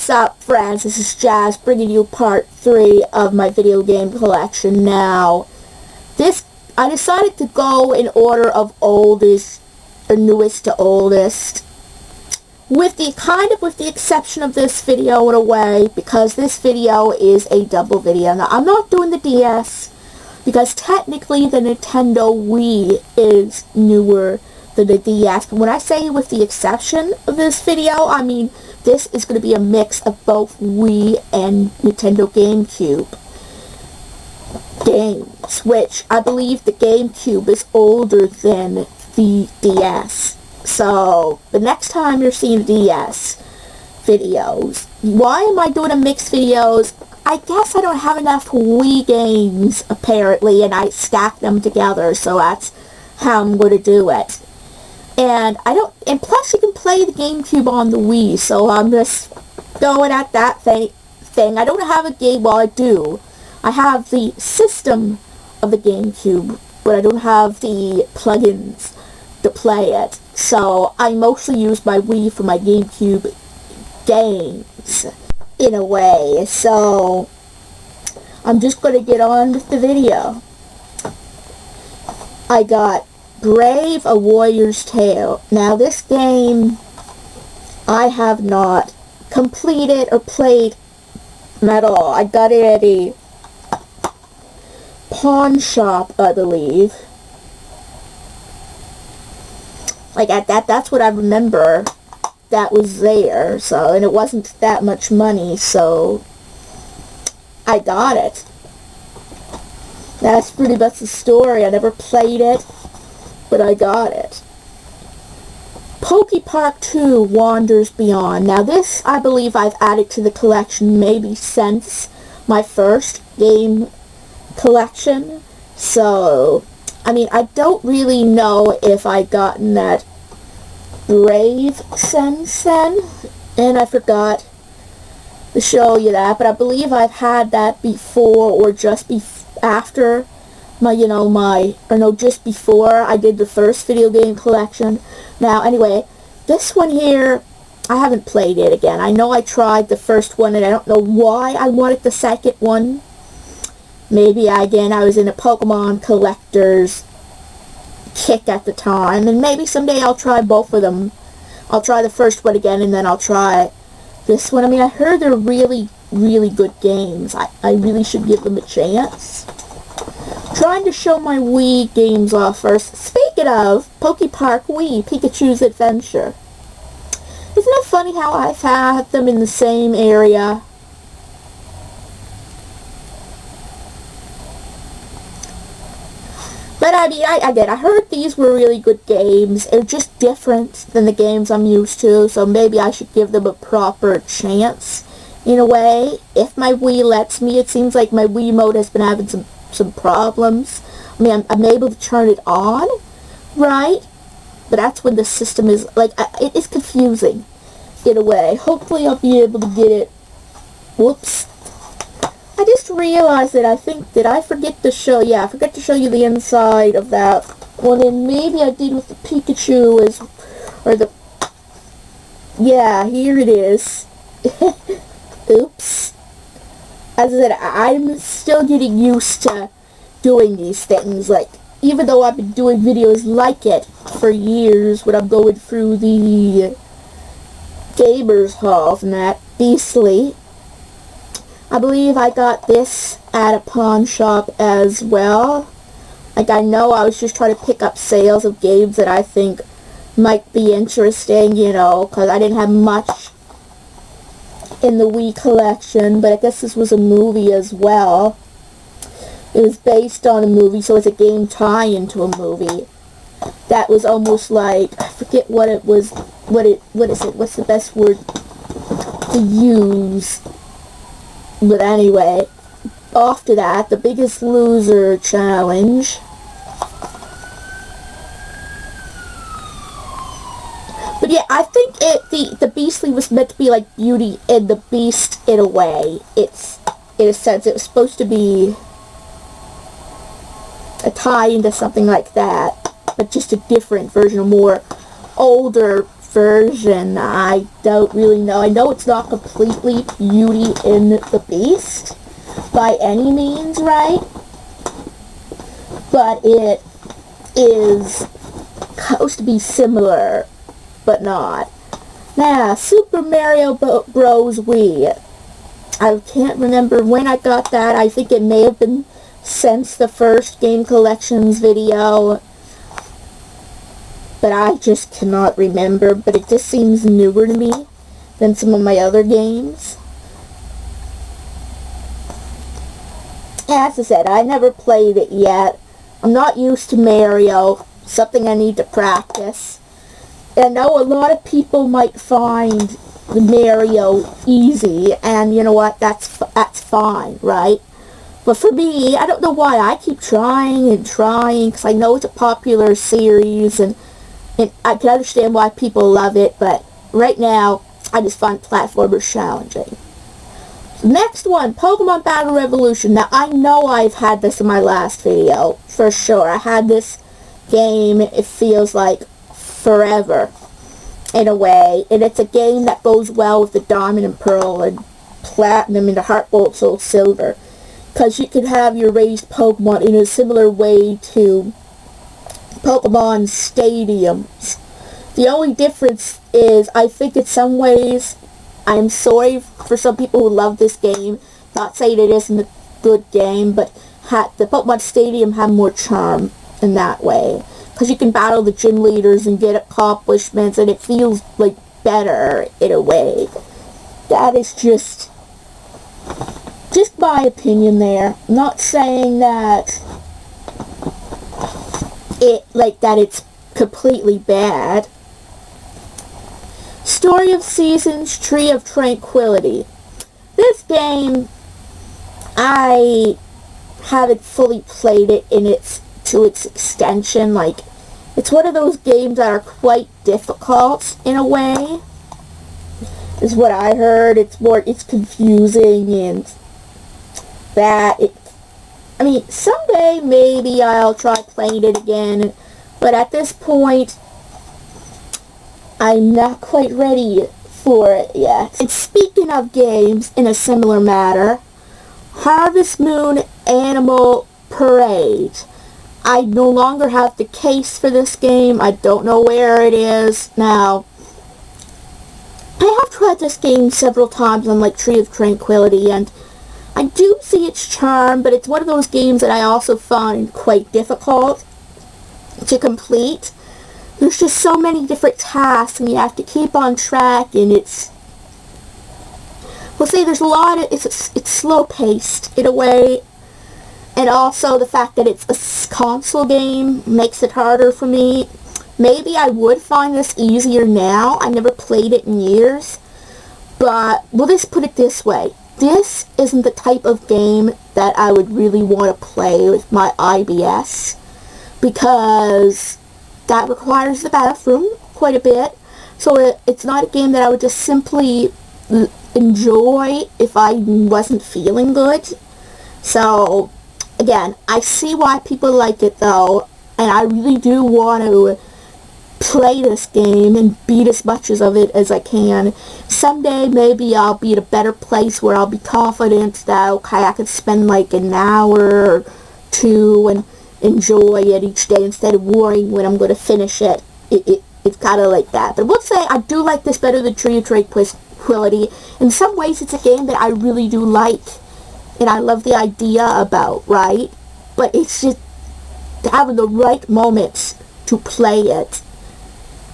What's up, friends? This is Jazz bringing you part 3 of my video game collection. Now, I decided to go in order of oldest or newest to oldest, with the exception of this video in a way, because this video is a double video. Now, I'm not doing the DS because technically the Nintendo Wii is newer than the DS. But when I say with the exception of this video, I mean this is going to be a mix of both Wii and Nintendo GameCube games, which I believe the GameCube is older than the DS. So, the next time you're seeing DS videos, why am I doing a mixed videos? I guess I don't have enough Wii games, apparently, and I stack them together, so that's how I'm going to do it. And plus you can play the GameCube on the Wii, so I'm just going at that thing. I don't have a game, well I do. I have the system of the GameCube, but I don't have the plugins to play it. So I mostly use my Wii for my GameCube games, in a way. So I'm just going to get on with the video. I got Brave, A Warrior's Tale. Now this game I have not completed or played at all. I got it at a pawn shop, I believe. Like at that's what I remember that was there. So, and it wasn't that much money, so I got it. That's pretty much the story. I never played it, but I got it. Pokepark 2 Wanders Beyond. Now this, I believe I've added to the collection maybe since my first game collection. So, I mean, I don't really know if I've gotten that Brave since then, and I forgot to show you that, but I believe I've had that before or just after just before I did the first video game collection. Now, anyway, this one here, I haven't played it again. I know I tried the first one, and I don't know why I wanted the second one. Maybe, I was in a Pokemon collector's kick at the time, and maybe someday I'll try both of them. I'll try the first one again, and then I'll try this one. I mean, I heard they're really, really good games. I really should give them a chance. Trying to show my Wii games off first. Speaking of Pokepark Wii, Pikachu's Adventure. Isn't it funny how I've had them in the same area? But I mean, I heard these were really good games. They're just different than the games I'm used to, so maybe I should give them a proper chance, in a way. If my Wii lets me. It seems like my Wii mode has been having some problems. I mean, I'm able to turn it on, right? But that's when the system is, like, it is confusing, in a way. Hopefully I'll be able to get it. Whoops. I just realized that I forget to show, I forgot to show you the inside of that one, and maybe I did with the Pikachu here it is. Oops. As I said, I'm still getting used to doing these things, like, even though I've been doing videos like it for years when I'm going through the Gamers Halls and that, Beastly. I believe I got this at a pawn shop as well. Like, I know I was just trying to pick up sales of games that I think might be interesting, because I didn't have much in the Wii collection, but I guess this was a movie as well. It was based on a movie, so it's a game tie-in to a movie. That was almost like, I forget what it was, what's the best word to use? But anyway, off to that, the Biggest Loser challenge. But yeah, I think the Beastly was meant to be like Beauty and the Beast in a way. In a sense, it was supposed to be a tie into something like that, but just a different version, a more older version. I don't really know. I know it's not completely Beauty and the Beast by any means, right? But it is supposed to be similar, but not. Now, Super Mario Bros. Wii. I can't remember when I got that. I think it may have been since the first Game Collections video, but I just cannot remember. But it just seems newer to me than some of my other games. As I said, I never played it yet. I'm not used to Mario, something I need to practice. And I know a lot of people might find the Mario easy, and you know what, that's fine, right? But for me, I don't know why, I keep trying and trying, because I know it's a popular series, and I can understand why people love it, but right now, I just find platformers challenging. Next one, Pokemon Battle Revolution. Now, I know I've had this in my last video, for sure. I had this game, it feels like forever, in a way. And it's a game that goes well with the Diamond and Pearl and Platinum and the Heart Gold, Soul Silver. Because you can have your raised Pokemon in a similar way to Pokemon Stadiums. The only difference is, I think in some ways, I'm sorry for some people who love this game, not saying it isn't a good game, but the Pokemon Stadium have more charm in that way. Because you can battle the gym leaders and get accomplishments, and it feels like better in a way. That is just my opinion there. I'm not saying that it's completely bad. Story of Seasons, Tree of Tranquility. This game, I haven't fully played it to its extension. Like, it's one of those games that are quite difficult in a way, is what I heard. It's confusing, and I mean, someday maybe I'll try playing it again, but at this point, I'm not quite ready for it yet. And speaking of games in a similar matter, Harvest Moon Animal Parade. I no longer have the case for this game. I don't know where it is now. I have tried this game several times on like Tree of Tranquility, and I do see its charm, but it's one of those games that I also find quite difficult to complete. There's just so many different tasks, and you have to keep on track, and there's a lot of, it's slow-paced in a way, and also the fact that it's a console game makes it harder for me. Maybe I would find this easier now. I never played it in years, but we'll just put it this way. This isn't the type of game that I would really want to play with my IBS, because that requires the bathroom quite a bit. So it's not a game that I would just simply enjoy if I wasn't feeling good. So, again, I see why people like it though, and I really do want to play this game and beat as much of it as I can. Someday maybe I'll be at a better place where I'll be confident that, okay, I could spend like an hour or two and enjoy it each day instead of worrying when I'm going to finish it. It's kind of like that. But I will say I do like this better than Tree of Tranquility. In some ways it's a game that I really do like, and I love the idea about, right? But it's just having the right moments to play it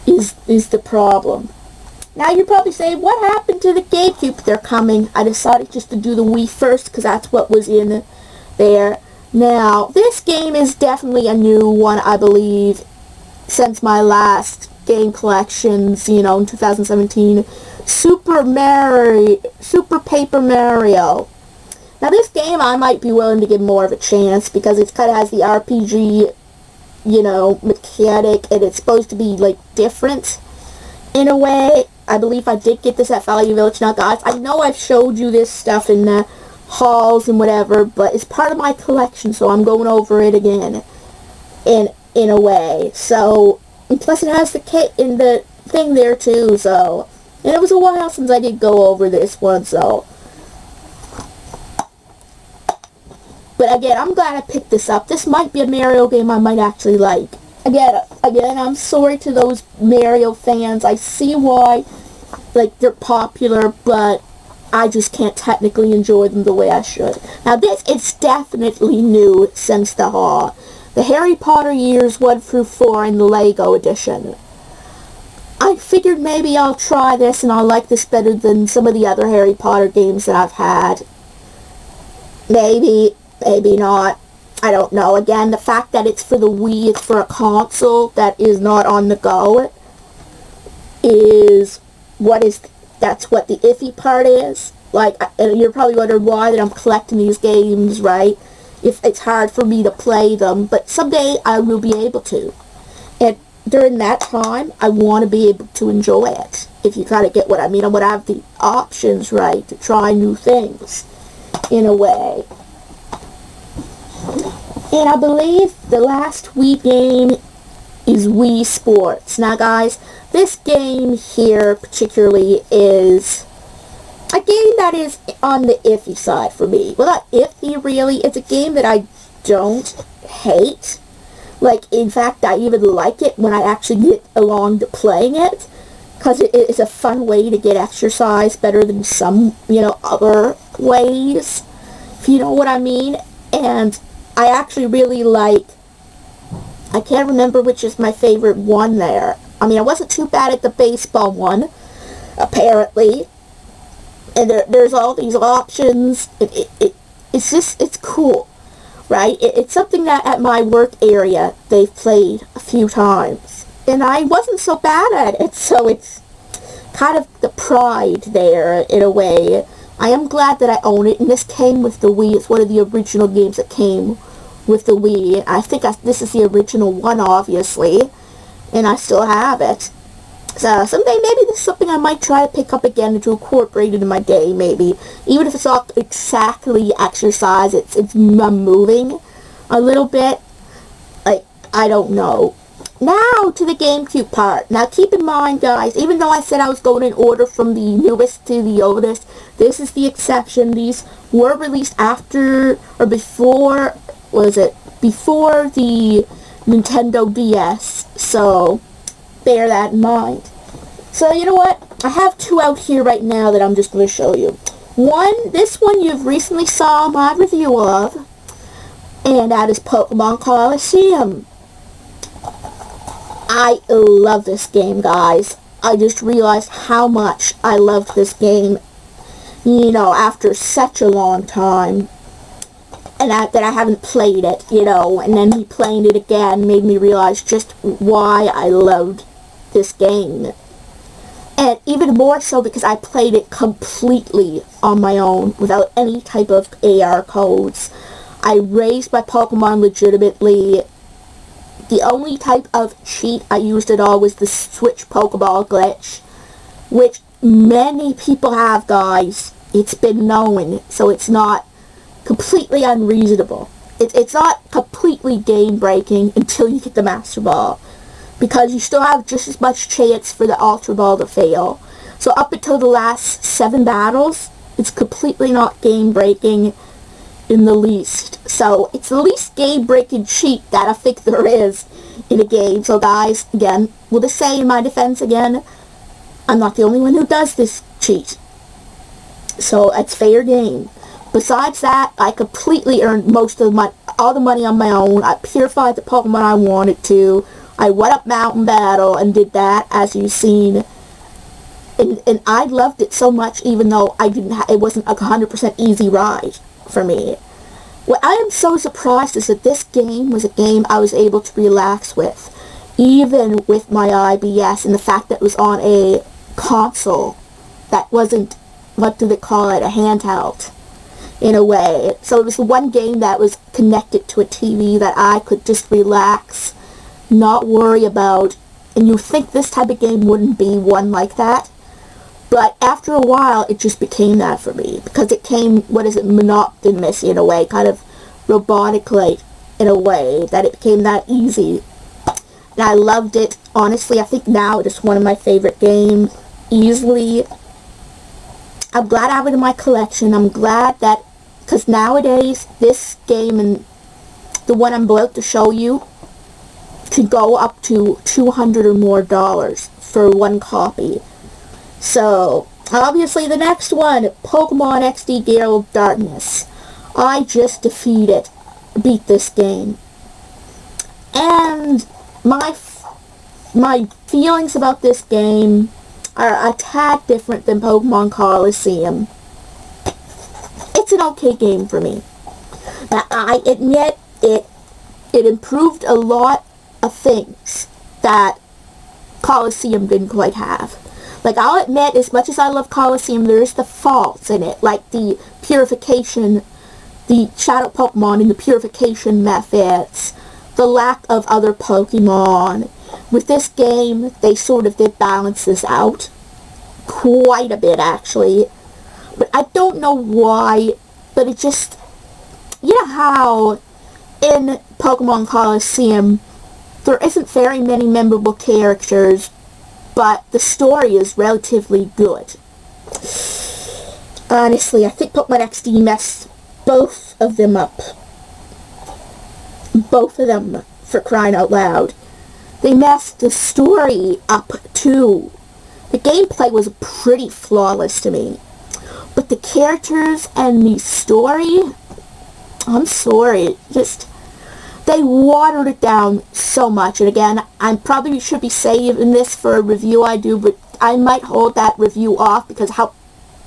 is the problem. Now you're probably saying, what happened to the GameCube? They're coming. I decided just to do the Wii first because that's what was in there. Now, this game is definitely a new one, I believe, since my last game collections, in 2017. Super Paper Mario. Now, this game I might be willing to give more of a chance because it kind of has the RPG, mechanic, and it's supposed to be, different in a way. I believe I did get this at Value Village. Now, guys, I know I've showed you this stuff in the halls and whatever, but it's part of my collection, so I'm going over it again in a way. So, and plus it has the thing there too, so. And it was a while since I did go over this one, so. But again, I'm glad I picked this up. This might be a Mario game I might actually like. Again, I'm sorry to those Mario fans. I see why, like, they're popular, but I just can't technically enjoy them the way I should. Now this is definitely new since the Harry Potter years 1 through 4 in the Lego edition. I figured maybe I'll try this and I'll like this better than some of the other Harry Potter games that I've had. Maybe not. I don't know. Again, the fact that it's for the Wii, it's for a console that is not on the go, that's what the iffy part is. Like, and you're probably wondering why that I'm collecting these games, right? If it's hard for me to play them, but someday I will be able to. And during that time, I want to be able to enjoy it. If you kind of get what I mean, I want to have the options, right, to try new things, in a way. And I believe the last Wii game is Wii Sports. Now guys, this game here particularly is a game that is on the iffy side for me. Well, not iffy really, it's a game that I don't hate. Like, in fact, I even like it when I actually get along to playing it, because it is a fun way to get exercise, better than some, other ways, if you know what I mean. And I actually really like, I can't remember which is my favorite one there. I mean, I wasn't too bad at the baseball one, apparently. And there's all these options. It's cool, right? It's something that at my work area, they've played a few times. And I wasn't so bad at it, so it's kind of the pride there, in a way. I am glad that I own it, and this came with the Wii. It's one of the original games that came with the Wii. I think this is the original one, obviously, and I still have it. So someday maybe this is something I might try to pick up again and to incorporate into my day, maybe. Even if it's not exactly exercise, it's moving a little bit. Like, I don't know. Now to the GameCube part. Now keep in mind, guys, even though I said I was going in order from the newest to the oldest, this is the exception. These were released after or before, before the Nintendo DS, so bear that in mind. So you know what? I have two out here right now that I'm just going to show you. This one you've recently saw my review of, and that is Pokemon Coliseum. I love this game, guys. I just realized how much I loved this game, after such a long time. And that I haven't played it, and then me playing it again made me realize just why I loved this game. And even more so because I played it completely on my own, without any type of AR codes. I raised my Pokemon legitimately. The only type of cheat I used at all was the Switch Pokeball glitch, which many people have, guys. It's been known, so it's not completely unreasonable. It's not completely game-breaking until you get the Master Ball, because you still have just as much chance for the Ultra Ball to fail. So up until the last 7 battles, it's completely not game-breaking in the least. So it's the least game-breaking cheat that I think there is in a game. So guys, again, will just say in my defense again, I'm not the only one who does this cheat. So it's fair game. Besides that, I completely earned all the money on my own. I purified the Pokemon I wanted to. I went up Mountain Battle and did that, as you've seen. And I loved it so much, even though it wasn't a 100% easy ride for me. What I am so surprised is that this game was a game I was able to relax with, even with my IBS, and the fact that it was on a console that wasn't, what do they call it, a handheld, in a way. So it was the one game that was connected to a TV that I could just relax, not worry about, and you think this type of game wouldn't be one like that. But after a while, it just became that for me, because it came, monotonous in a way, kind of robotic-like in a way, that it became that easy. and I loved it. Honestly, I think now it is one of my favorite games, easily. I'm glad I have it in my collection. I'm glad that, because nowadays, this game and the one I'm about to show you can go up to $200 or more for one copy. So, obviously the next one, Pokemon XD Gale of Darkness. I just beat this game. And my feelings about this game are a tad different than Pokemon Coliseum. It's an okay game for me. Now, I admit it improved a lot of things that Coliseum didn't quite have. Like, I'll admit, as much as I love Coliseum, there's the faults in it, like the purification, the shadow Pokemon and the purification methods, the lack of other Pokemon. With this game, they sort of did balance this out. Quite a bit, actually. But I don't know why, but it just, you know how in Pokemon Coliseum, there isn't very many memorable characters, but the story is relatively good. Honestly, I think Pokemon XD messed both of them up. Both of them, for crying out loud. They messed the story up, too. The gameplay was pretty flawless to me. But the characters and the story, I'm sorry, just, they watered it down so much. And again, I probably should be saving this for a review I do, but I might hold that review off because how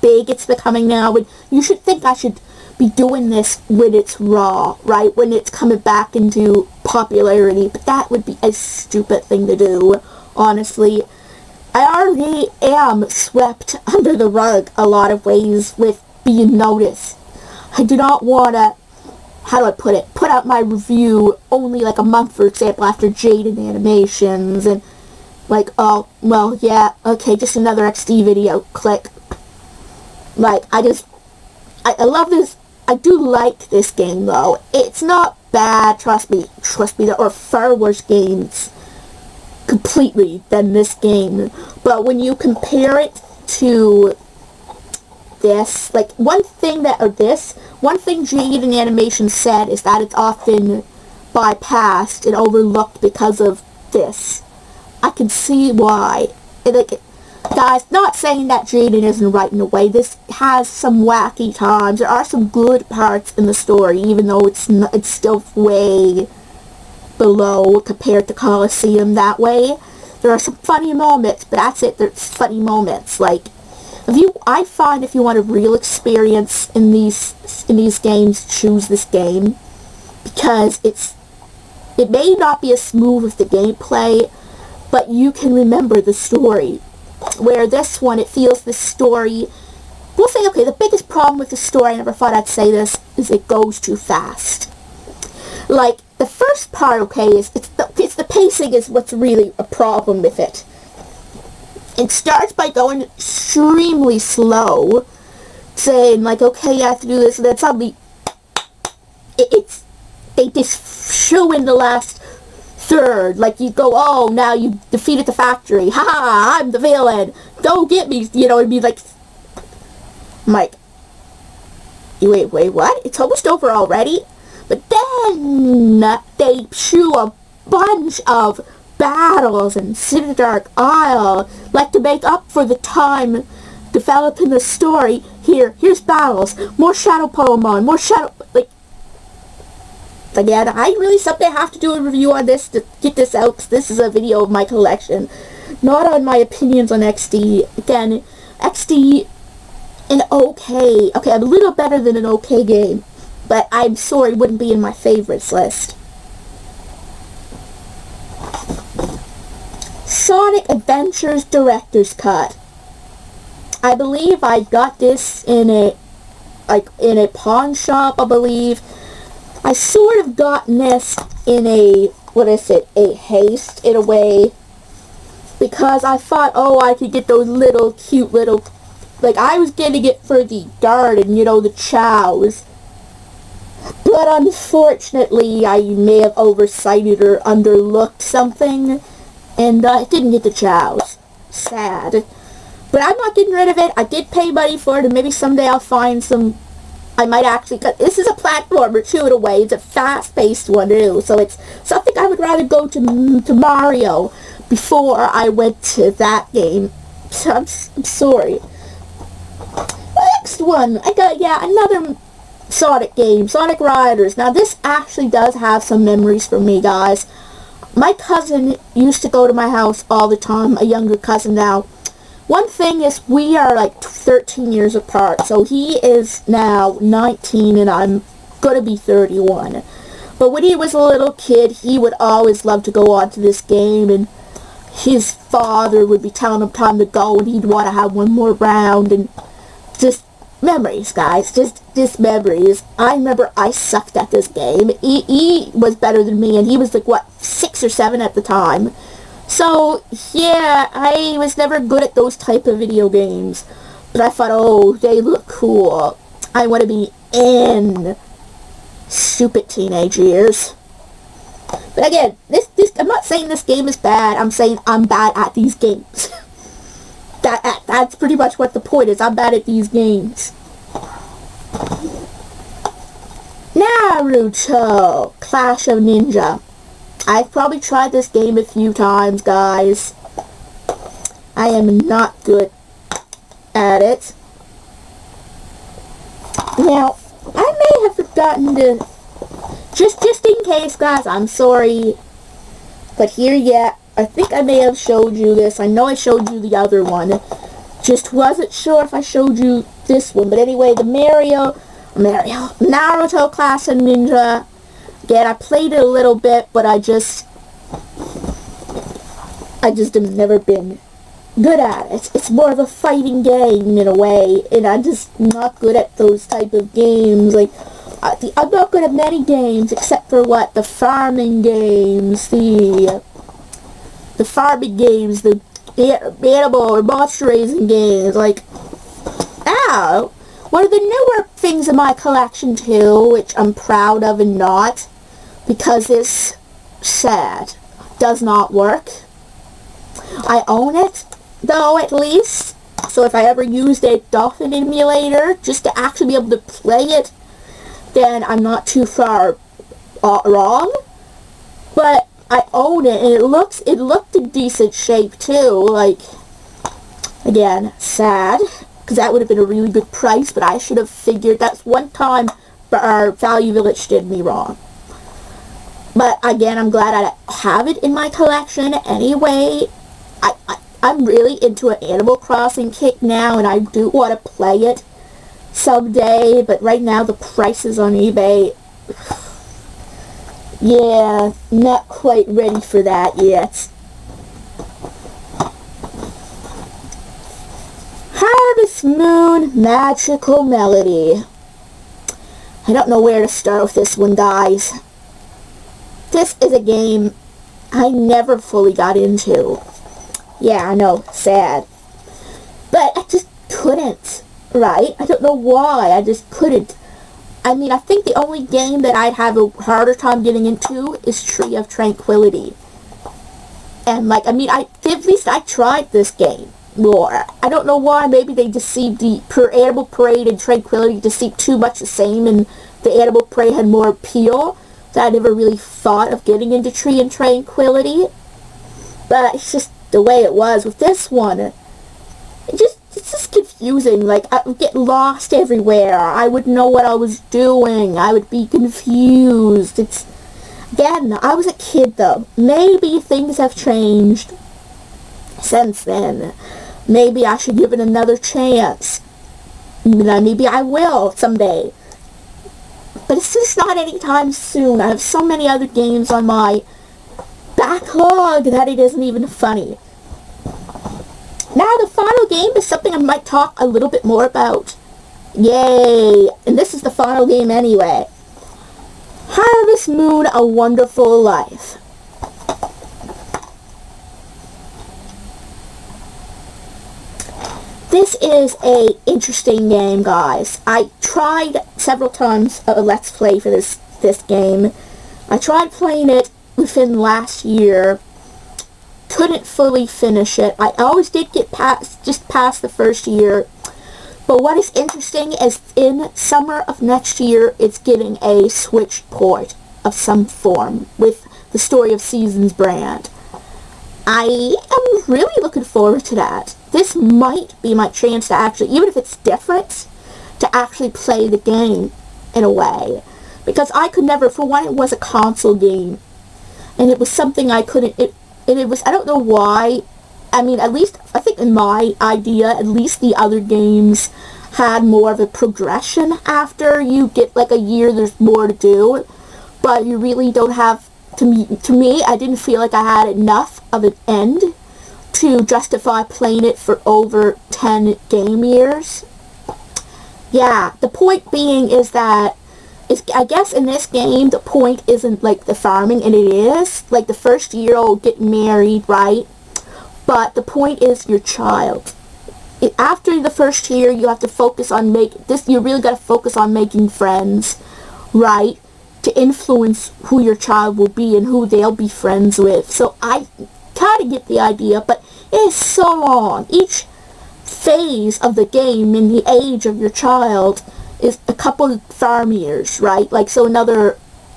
big it's becoming now. And you should think I should be doing this when it's raw, right? When it's coming back into popularity. But that would be a stupid thing to do, honestly. I already am swept under the rug a lot of ways with being noticed. I do not want to, how do I put it, put out my review only like a month, for example, after Jaden Animations, and like, oh, well, yeah, okay, just another XD video, click. Like, I love this. I do like this game, though. It's not bad, trust me, there are far worse games completely than this game. But when you compare it to this, like, one thing Jaden Animation said is that it's often bypassed and overlooked because of this. I can see why. Guys, not saying that Jaden isn't writing away. This has some wacky times. There are some good parts in the story, even though it's still way below compared to Coliseum that way. There are some funny moments, but that's it. There's funny moments. Like, I find if you want a real experience in these games, choose this game, because it may not be as smooth with the gameplay, but you can remember the story. Where this one, it feels the story, we'll say, okay, the biggest problem with the story, I never thought I'd say this, is it goes too fast. Like, the first part, okay, it's the pacing is what's really a problem with it. It starts by going extremely slow, saying, like, okay, you have to do this, and then suddenly, they just show in the last third, like, you go, oh, now you defeated the factory, haha, I'm the villain, go get me, you know, it'd be like, I'm like, wait, what? It's almost over already? But then they chew a bunch of battles in City Dark Isle, like to make up for the time developing the story. Here's battles, more shadow Pokemon, more shadow, like, again, I really someday have to do a review on this to get this out, because this is a video of my collection, not on my opinions on XD. Again, XD, okay, a little better than an okay game, but I'm sorry, it wouldn't be in my favorites list. Sonic Adventures Director's Cut. I believe I got this in a pawn shop, I believe. I sort of gotten this in a haste, in a way, because I thought, oh, I could get those little, cute little, like, I was getting it for the garden, you know, the chows, But unfortunately, I may have oversighted or underlooked something, and it didn't get the chows. Sad. But I'm not getting rid of it. I did pay money for it, and maybe someday I'll find some... I might actually... This is a platformer, too, in a way. It's a fast-paced one, too. So it's something I would rather go to Mario before I went to that game. So I'm sorry. The next one. I got, another Sonic game. Sonic Riders. Now, this actually does have some memories for me, guys. My cousin used to go to my house all the time. A younger cousin now. One thing is, we are like 13 years apart, so he is now 19 and I'm gonna be 31. But when he was a little kid, he would always love to go on to this game, and his father would be telling him time to go, and he'd want to have one more round, and just memories, guys, just memories. I remember I sucked at this game. He was better than me, and he was like, what, 6 or 7 at the time. So, yeah, I was never good at those type of video games. But I thought, oh, they look cool. I want to be in stupid teenage years. But again, I'm not saying this game is bad. I'm saying I'm bad at these games. That's pretty much what the point is. I'm bad at these games. Naruto, Clash of Ninja. I've probably tried this game a few times, guys. I am not good at it. Now, I may have forgotten to... Just in case, guys, I'm sorry. But here, I think I may have showed you this. I know I showed you the other one. Just wasn't sure if I showed you this one. But anyway, the Naruto Clash of Ninja. Again, I played it a little bit, but I just have never been good at it. It's more of a fighting game in a way, and I'm just not good at those type of games. Like, I'm not good at many games except for the farming games, the farming games, the animal or monster raising games. Like, one of the newer things in my collection too, which I'm proud of and not, because it's sad, does not work. I own it, though, at least. So if I ever used a Dolphin emulator just to actually be able to play it, then I'm not too far wrong. But I own it, and it looked in decent shape too. Like, again, sad, because that would have been a really good price, but I should have figured. That's one time our Value Village did me wrong. But again, I'm glad I have it in my collection anyway. I'm really into an Animal Crossing kick now, and I do want to play it someday, but right now the prices on eBay, yeah, not quite ready for that yet. Harvest Moon Magical Melody. I don't know where to start with this one, guys. This is a game I never fully got into. Yeah, I know, sad. But I just couldn't, right? I don't know why, I just couldn't. I mean, I think the only game that I'd have a harder time getting into is Tree of Tranquility. And, at least I tried this game more. I don't know why, maybe they deceived the Animal Parade and Tranquility deceived too much the same, and the Animal Parade had more appeal, that I never really thought of getting into Tree and Tranquility. But it's just the way it was with this one. It's just confusing. Like, I would get lost everywhere. I wouldn't know what I was doing. I would be confused. Again, I was a kid, though. Maybe things have changed since then. Maybe I should give it another chance. Maybe I will someday. But it's just not anytime soon. I have so many other games on my backlog that it isn't even funny. Now the final game is something I might talk a little bit more about. Yay! And this is the final game anyway. Harvest Moon, A Wonderful Life. This is a interesting game, guys. I tried several times a Let's Play for this game. I tried playing it within last year. Couldn't fully finish it. I always did get just past the first year. But what is interesting is in summer of next year, it's getting a Switch port of some form with the Story of Seasons brand. I am really looking forward to that. This might be my chance to actually, even if it's different, to actually play the game in a way. Because I could never, for one, it was a console game. And it was something I couldn't, and it was, I don't know why. I mean, at least, I think in my idea, at least the other games had more of a progression after you get like a year, there's more to do. But you really don't have, to me, I didn't feel like I had enough of an end to justify playing it for over 10 game years. Yeah, the point being is that, I guess in this game, the point isn't like the farming, and it is. Like the first year you'll get married, right? But the point is your child. After the first year, you have to focus on you really got to focus on making friends, right? To influence who your child will be and who they'll be friends with. So I kind of get the idea, but it is so long. Each phase of the game in the age of your child is a couple of farm years, right? Like, so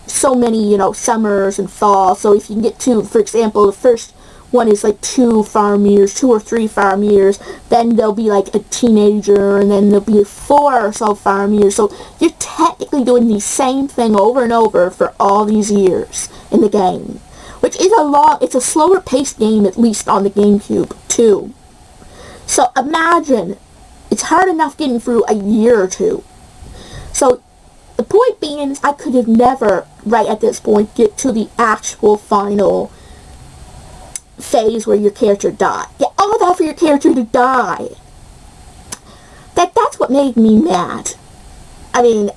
so many, summers and fall. So if you can get to, for example, the first one is like 2 or 3 farm years, then there'll be like a teenager, and then there'll be 4 or so farm years. So you're technically doing the same thing over and over for all these years in the game, which is it's a slower paced game, at least on the GameCube too. So imagine, it's hard enough getting through a year or two. So the point being is I could have never, right at this point, get to the actual final phase where your character died. Yeah, all that for your character to die. That's what made me mad. I mean,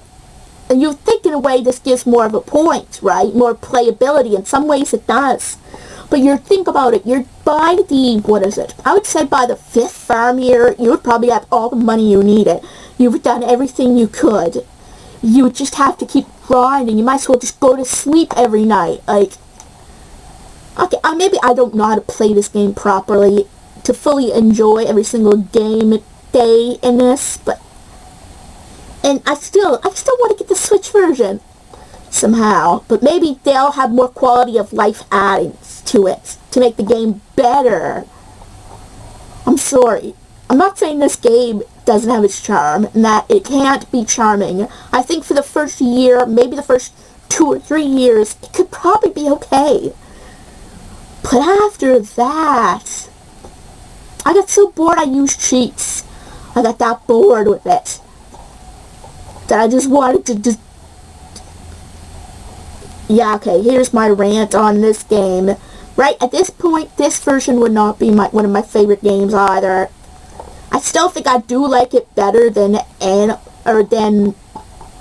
and you think in a way this gives more of a point, right? More playability. In some ways it does. But think about it, you're by the, I would say by the 5th farm year, you would probably have all the money you needed. You've done everything you could. You would just have to keep grinding. You might as well just go to sleep every night. Like, okay, maybe I don't know how to play this game properly to fully enjoy every single game day in this, and I still want to get the Switch version somehow. But maybe they'll have more quality of life addings to it to make the game better. I'm sorry. I'm not saying this game doesn't have its charm and that it can't be charming. I think for the first year, maybe the first 2 or 3 years, it could probably be okay. But after that, I got so bored I used cheats. I got that bored with it that I just wanted to just... Yeah, okay, here's my rant on this game. Right, at this point, this version would not be one of my favorite games either. I still think I do like it better than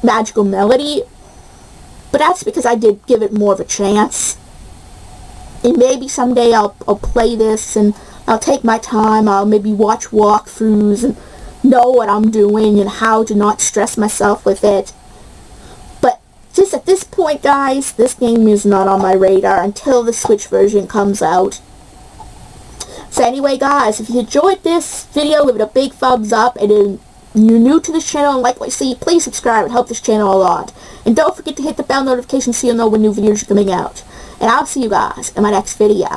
Magical Melody, but that's because I did give it more of a chance. And maybe someday I'll play this and I'll take my time. I'll maybe watch walkthroughs and know what I'm doing and how to not stress myself with it. But just at this point, guys, this game is not on my radar until the Switch version comes out. So anyway, guys, if you enjoyed this video, give it a big thumbs up. And if you're new to this channel and like what you see, please subscribe. It helps this channel a lot. And don't forget to hit the bell notification so you'll know when new videos are coming out. And I'll see you guys in my next video.